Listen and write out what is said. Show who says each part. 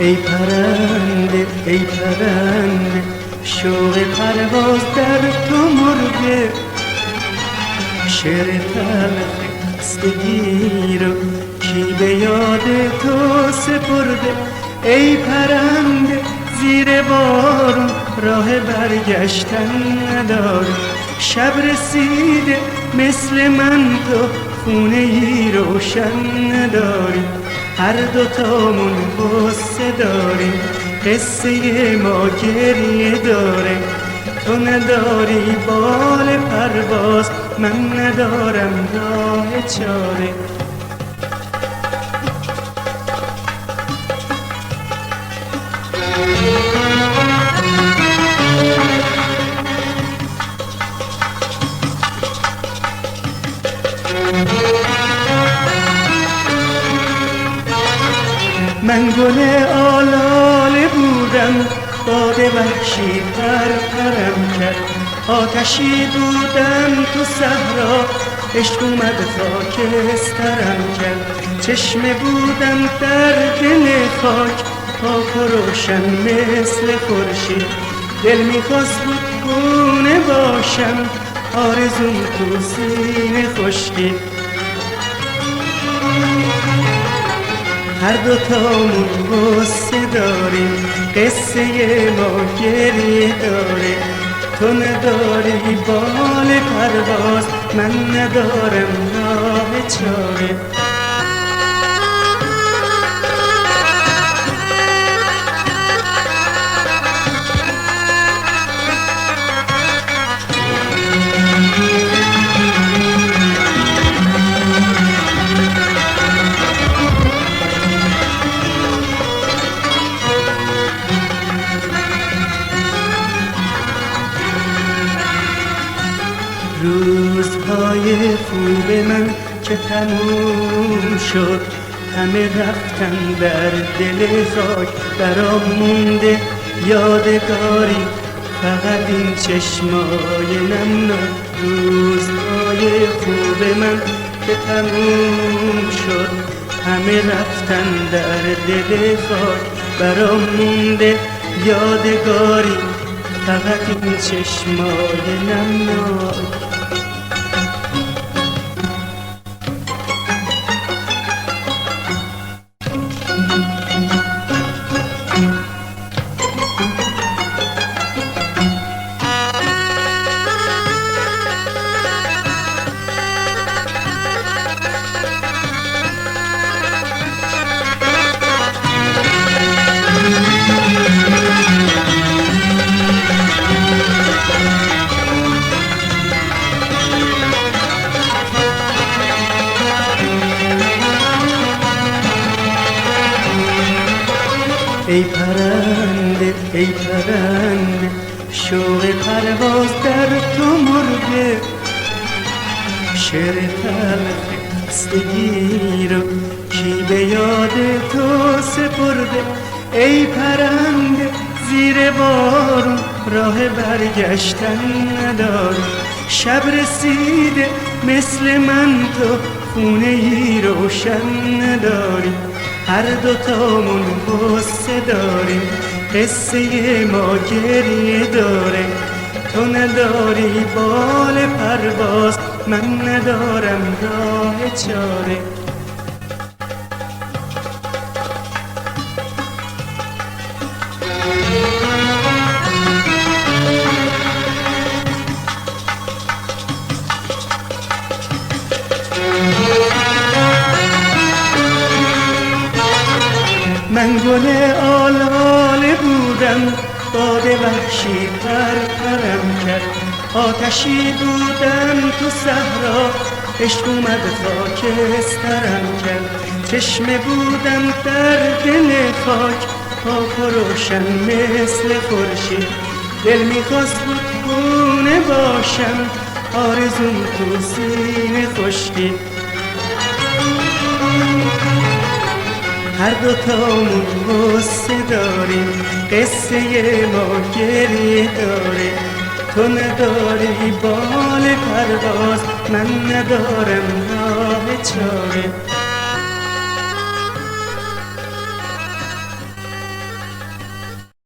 Speaker 1: ای پرنده ای پرنده شوق پرواز در تو مرده، شعر تلخ خستگی رو کی به یاد تو سپرده. ای پرنده زیر بارون راه برگشتن نداری، شب رسیده مثل من تو خونه ای روشن نداری. هر دوتامون قصه داریم، قصه ما گریه داره. تو نداری بال پرواز، من ندارم راه چاره. من گل آلاله بودم، باد وحشی پرپرم کرد. آتشی بودم تو صحرا، عشق اومد خاکسترم کرد. چشمه بودم در دل خاک، پاک و روشن مثل خورشید. دل میخواست بود خونه باشم، آرزوم تو سینه خشکید. هر دوتامون قصه داریم، قصه ما گریه داره. تو نداری بال پرواز، من ندارم راه چاره. روزهای خوب من که تموم شد، همه رفتن در دل خاک. برام مونده یادگاری فقط این چشمای نمناک. روزهای خوب من که تموم شد، همه رفتن در دل خاک. برام مونده یادگاری فقط این چشمای نمناک. ای پرنده ای پرنده شوق پرواز در تو مرده، شعر تلخ خستگی رو کی به یاد تو سپرده. ای پرنده زیر بارون راه برگشتن نداری، شب رسیده مثل من تو خونه ای روشن نداری. هر دوتامون قصه داریم، قصه ما گریه داره. تو نداری بال پرواز، من ندارم راه چاره. من گل آلاله بودم، باد وحشی پرپرم کرد. آتشی بودم تو صحرا، عشق اومد خاکسترم کرد. چشمه بودم در دل خاک، پاک و روشن مثل خورشید. دل میخواست بود خونه باشم، آرزوم تو سینه خشکید. هر دوتامون قصه داریم، قصه ما گریه داره. تو نداری بال پرواز، من ندارم راه چاره.